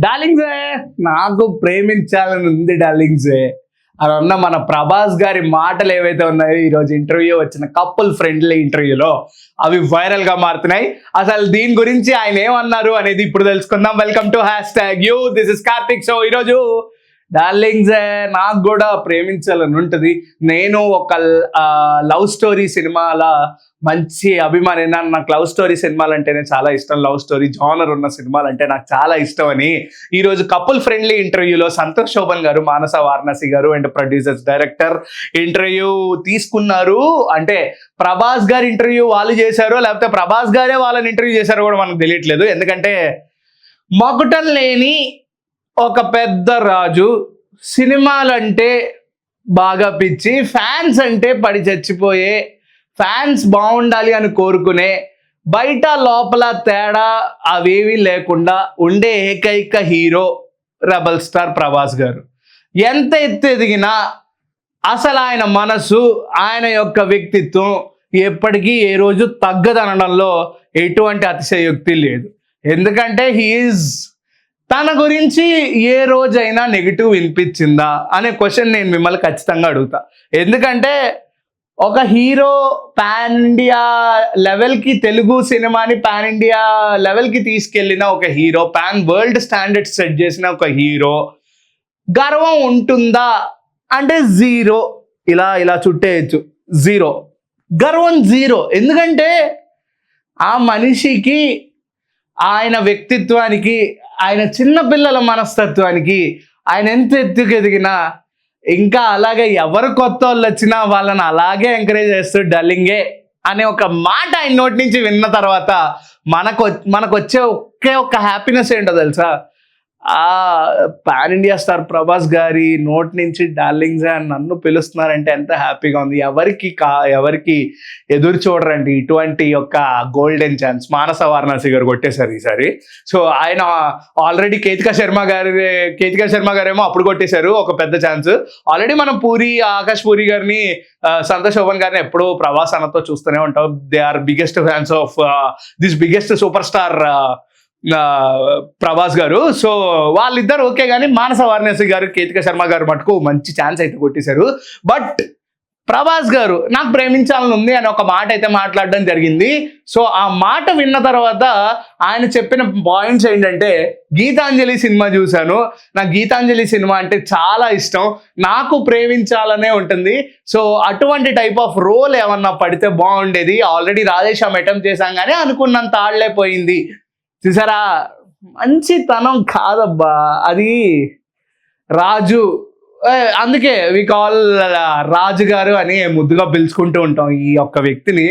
డార్లింగ్సే నాకు ప్రేమించాలని ఉంది డార్లింగ్సే అని అన్న మన ప్రభాస్ గారి మాటలు ఏవైతే ఉన్నాయో ఈరోజు ఇంటర్వ్యూ వచ్చిన కపుల్ ఫ్రెండ్లీ ఇంటర్వ్యూలో అవి వైరల్ గా మారుతున్నాయి. అసలు దీని గురించి ఆయన ఏమన్నారు అనేది ఇప్పుడు తెలుసుకుందాం. Welcome to #you, this is Karthik. So ఈరోజు డార్లింగ్స్ నాకు కూడా ప్రేమించాలని ఉంటుంది. నేను ఒక లవ్ స్టోరీ సినిమాల మంచి అభిమాని. నాకు లవ్ స్టోరీ సినిమాలు అంటేనే చాలా ఇష్టం. లవ్ స్టోరీ జానర్ ఉన్న సినిమాలు అంటే నాకు చాలా ఇష్టం అని ఈరోజు కపుల్ ఫ్రెండ్లీ ఇంటర్వ్యూలో సంతోష్ శోభన్ గారు, మానస వారణాసి గారు అండ్ ప్రొడ్యూసర్స్ డైరెక్టర్ ఇంటర్వ్యూ తీసుకున్నారు. అంటే ప్రభాస్ గారి ఇంటర్వ్యూ వాళ్ళు చేశారో లేకపోతే ప్రభాస్ గారే వాళ్ళని ఇంటర్వ్యూ చేశారో కూడా మనకు తెలియట్లేదు. ఎందుకంటే మకుటం లేని ఒక పెద్ద రాజు, సినిమాలంటే బాగా పిచ్చి, ఫ్యాన్స్ అంటే పడి చచ్చిపోయే, ఫ్యాన్స్ బాగుండాలి అని కోరుకునే, బయట లోపల తేడా అవేవి లేకుండా ఉండే ఏకైక హీరో రెబల్ స్టార్ ప్రభాస్ గారు. ఎంత ఎదిగినా అసలు ఆయన మనసు, ఆయన యొక్క వ్యక్తిత్వం ఎప్పటికీ ఏ రోజు తగ్గదనడంలో ఎటువంటి అతిశయోక్తి లేదు. ఎందుకంటే హీఈస్ తన గురించి ఏ రోజైనా నెగిటివ్ వినిపించిందా అనే క్వశ్చన్ నేను మిమ్మల్ని ఖచ్చితంగా అడుగుతా. ఎందుకంటే ఒక హీరో పాన్ ఇండియా లెవెల్కి, తెలుగు సినిమాని పాన్ ఇండియా లెవెల్కి తీసుకెళ్ళిన ఒక hero, pan world standards set చేసిన ఒక హీరో గర్వం ఉంటుందా అంటే జీరో. ఇలా చుట్టేయచ్చు, జీరో. గర్వం జీరో. ఎందుకంటే ఆ మనిషికి, ఆయన వ్యక్తిత్వానికి, ఆయన చిన్నపిల్లల మనస్తత్వానికి, ఆయన ఎంత ఎత్తుకు ఎదిగినా ఇంకా అలాగే ఎవరు కొత్త వాళ్ళు వచ్చినా వాళ్ళని అలాగే ఎంకరేజ్ చేస్తూ డల్లింగే అనే ఒక మాట ఆయన నోటి నుంచి విన్న తర్వాత మనకు వచ్చే ఒక్క హ్యాపీనెస్ ఏంటో తెలుసా? ఆ పాన్ ఇండియా స్టార్ ప్రభాస్ గారి నోటి నుంచి డార్లింగ్స్ అని నన్ను పిలుస్తున్నారంటే ఎంత హ్యాపీగా ఉంది. ఎవరికి ఎదురు చూడరండి ఇటువంటి యొక్క గోల్డెన్ ఛాన్స్. మానస వారణాసి గారు కొట్టేశారు ఈసారి. సో ఆయన ఆల్రెడీ కేతికా శర్మ గారేమో అప్పుడు కొట్టేశారు ఒక పెద్ద ఛాన్స్. ఆల్రెడీ మనం ఆకాష్ పూరి గారిని, సంతోష్ శోభన్ గారిని ఎప్పుడూ ప్రభాస్ అన్నతో చూస్తూనే ఉంటాం. They are biggest fans of this biggest super star Prabhas garu. So వాళ్ళిద్దరు ఓకే, కానీ మానస వారణాసి గారు, కేతికా శర్మ గారు మటుకు మంచి ఛాన్స్ అయితే కొట్టేశారు. బట్ ప్రభాస్ గారు నాకు ప్రేమించాలని ఉంది అని ఒక మాట అయితే మాట్లాడడం జరిగింది. సో ఆ మాట విన్న తర్వాత ఆయన చెప్పిన పాయింట్స్ ఏంటంటే, గీతాంజలి సినిమా చూశాను, నాకు గీతాంజలి సినిమా అంటే చాలా ఇష్టం, నాకు ప్రేమించాలనే ఉంటుంది. సో అటువంటి టైప్ ఆఫ్ రోల్ ఏమన్నా పడితే బాగుండేది. ఆల్రెడీ రాధేశ్యామ్ అటెంప్ట్ చేశాం కానీ అనుకున్నంత ఆడలేపోయింది. చూసారా, మంచితనం కాదబ్బా అది. రాజు, అందుకే వి కాల్ రాజు గారు అని ముద్దుగా పిలుచుకుంటూ ఉంటాం ఈ ఒక్క వ్యక్తిని.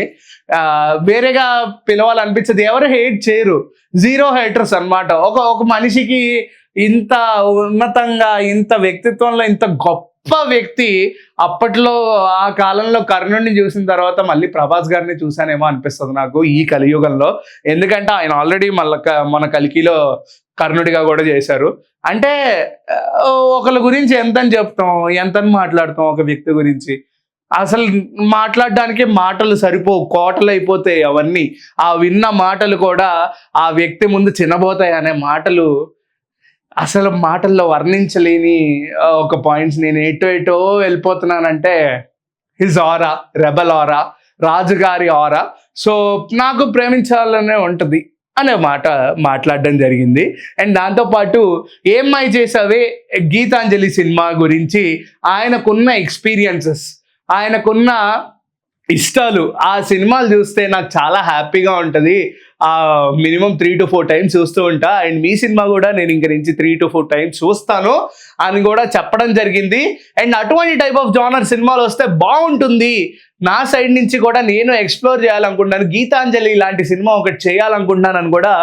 వేరేగా పిలవాలనిపించదు. ఎవరు హేట్ చేయరు, జీరో హేటర్స్ అన్నమాట. ఒక మనిషికి ఇంత ఉన్నతంగా, ఇంత వ్యక్తిత్వంలో ఇంత గొప్ప వ్యక్తి అప్పట్లో, ఆ కాలంలో కర్ణుడిని చూసిన తర్వాత మళ్ళీ ప్రభాస్ గారిని చూసానేమో అనిపిస్తుంది నాకు ఈ కలియుగంలో. ఎందుకంటే ఆయన ఆల్రెడీ మన కల్కిలో కర్ణుడిగా కూడా చేశారు. అంటే ఒకళ్ళ గురించి ఎంతని చెప్తాం, ఎంతని మాట్లాడతాం ఒక వ్యక్తి గురించి. అసలు మాట్లాడడానికి మాటలు సరిపోవు, కోటలు అయిపోతాయి అవన్నీ. ఆ విన్న మాటలు కూడా ఆ వ్యక్తి ముందు చిన్నబోతాయి అనే మాటలు అసలు మాటల్లో వర్ణించలేని ఒక పాయింట్స్. నేను ఎటో వెళ్ళిపోతున్నానంటే హిజ్ ఆరా, రెబల్ ఆరా, రాజుగారి ఆరా. సో నాకు ప్రేమించాలనే ఉంటుంది అనే మాట మాట్లాడడం జరిగింది. అండ్ దాంతోపాటు ఏమై చేసావే గీతాంజలి సినిమా గురించి, ఆయనకున్న ఎక్స్పీరియన్సెస్, ఆయనకున్న ఇష్టాలు, ఆ సినిమాలు చూస్తే నాకు చాలా హ్యాపీగా ఉంటుంది. మినిమం 3 to 4 times చూస్తూ ఉంటా. అండ్ మీ సినిమా కూడా నేను ఇంక నుంచి 3 to 4 times చూస్తాను అని కూడా చెప్పడం జరిగింది. అండ్ అటువంటి టైప్ ఆఫ్ జానర్ సినిమాలు వస్తే బాగుంటుంది, నా సైడ్ నుంచి కూడా నేను ఎక్స్ప్లోర్ చేయాలనుకుంటున్నాను, గీతాంజలి లాంటి సినిమా ఒకటి చేయాలనుకుంటున్నానని కూడా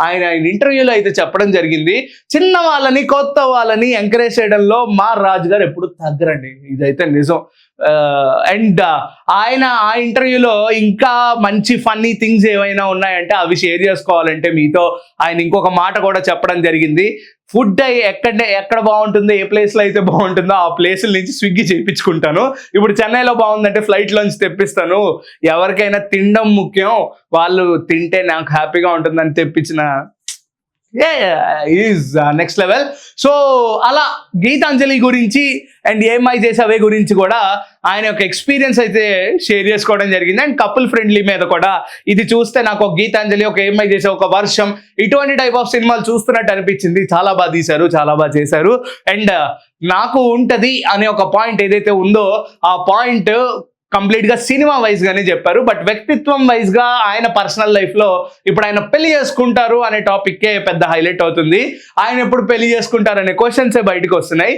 ఆయన ఇంటర్వ్యూలో అయితే చెప్పడం జరిగింది. చిన్న వాళ్ళని, కొత్త వాళ్ళని ఎంకరేజ్ చేయడంలో మా రాజు గారు ఎప్పుడు తగ్గరండి, ఇదైతే నిజం. అండ్ ఆయన ఆ ఇంటర్వ్యూలో ఇంకా మంచి ఫన్నీ థింగ్స్ ఏమైనా ఉన్నాయంటే అవి షేర్ చేసుకోవాలంటే మీతో ఆయన ఇంకొక మాట కూడా చెప్పడం జరిగింది. ఫుడ్ ఎక్కడ బాగుంటుందో, ఏ ప్లేస్లో అయితే బాగుంటుందో ఆ ప్లేసుల నుంచి స్విగ్గీ చేయించుకుంటాను. ఇప్పుడు చెన్నైలో బాగుందంటే ఫ్లైట్లోంచి తెప్పిస్తాను. ఎవరికైనా తినడం ముఖ్యం, వాళ్ళు తింటే నాకు హ్యాపీగా ఉంటుందని తెప్పించిన ఈజ్ నెక్స్ట్ లెవెల్. సో అలా గీతాంజలి గురించి అండ్ ఏమై చేసావే గురించి కూడా ఆయన యొక్క ఎక్స్పీరియన్స్ అయితే షేర్ చేసుకోవడం జరిగింది. అండ్ కపుల్ ఫ్రెండ్లీ మీద కూడా ఇది చూస్తే నాకు ఒక గీతాంజలి, ఒక ఏమై చేసే, ఒక వర్షం, ఇటువంటి టైప్ ఆఫ్ సినిమాలు చూస్తున్నట్టు అనిపించింది. చాలా బాగా తీశారు, చాలా బాగా చేశారు. అండ్ నాకు ఉంటది అనే ఒక పాయింట్ ఏదైతే ఉందో ఆ పాయింట్ కంప్లీట్ గా సినిమా వైజ్ గానే చెప్పారు. బట్ వ్యక్తిత్వం వైజ్ గా ఆయన పర్సనల్ లైఫ్ లో ఇప్పుడు ఆయన పెళ్లి చేసుకుంటారు అనే టాపిక్ పెద్ద హైలైట్ అవుతుంది. ఆయన ఎప్పుడు పెళ్లి చేసుకుంటారు అనే క్వశ్చన్స్ బయటకు వస్తున్నాయి.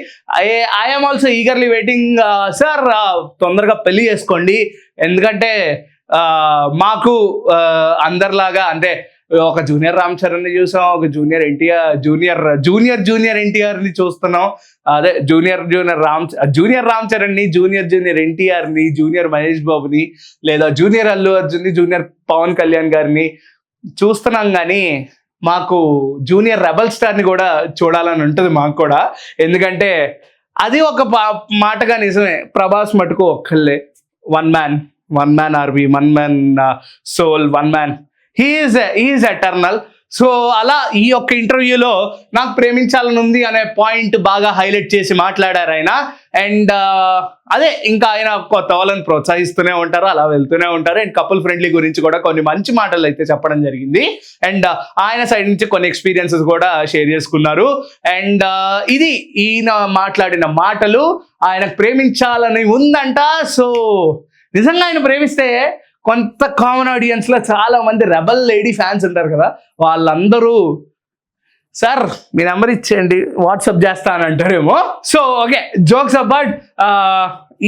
I'm also eagerly waiting. Sir తొందరగా పెళ్లి చేసుకోండి, ఎందుకంటే మాకు అందరిలాగా అంటే ఒక జూనియర్ రామ్ చరణ్ ని చూసాం, ఒక జూనియర్ ఎన్టీఆర్, జూనియర్ ఎన్టీఆర్ ని చూస్తున్నాం. అదే జూనియర్ రామ్ చరణ్ ని, జూనియర్ ఎన్టీఆర్ ని, జూనియర్ మహేష్ బాబుని, లేదా జూనియర్ అల్లు అర్జున్ ని, జూనియర్ పవన్ కళ్యాణ్ గారిని చూస్తున్నాం. కానీ మాకు జూనియర్ రెబల్ స్టార్ ని కూడా చూడాలని ఉంటుంది మాకు కూడా. ఎందుకంటే అది ఒక మాటగా నిజమే. ప్రభాస్ మటుకు ఒక్కళ్ళే, one man army, one man soul, one man, he's eternal. So అలా ఈ యొక్క ఇంటర్వ్యూలో నాకు ప్రేమించాలని ఉంది అనే పాయింట్ బాగా హైలైట్ చేసి మాట్లాడారు ఆయన. అండ్ అదే ఇంకా ఆయన కొత్త వాళ్ళని ప్రోత్సహిస్తూనే ఉంటారు, అలా వెళ్తూనే ఉంటారు. అండ్ కపుల్ ఫ్రెండ్లీ గురించి కూడా కొన్ని మంచి మాటలు అయితే చెప్పడం జరిగింది. అండ్ ఆయన సైడ్ నుంచి కొన్ని ఎక్స్పీరియన్సెస్ కూడా షేర్ చేసుకున్నారు. అండ్ ఇది ఈయన మాట్లాడిన మాటలు. ఆయనకు ప్రేమించాలని ఉందంట. సో నిజంగా ఆయన ప్రేమిస్తే కొంత కామన్ ఆడియన్స్ లో చాలా మంది రెబల్ లేడీ ఫ్యాన్స్ ఉంటారు కదా, వాళ్ళందరూ సార్ మీ నెంబర్ ఇచ్చేయండి, వాట్సాప్ చేస్తా అని అంటారేమో. So okay, jokes about.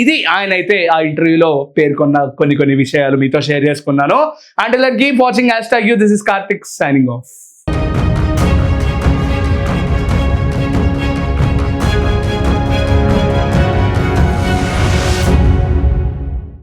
ఇది ఆయన అయితే ఆ ఇంటర్వ్యూలో పేర్కొన్న కొన్ని విషయాలు మీతో షేర్ చేసుకున్నాను. And keep watching #you. This is Karthik signing off.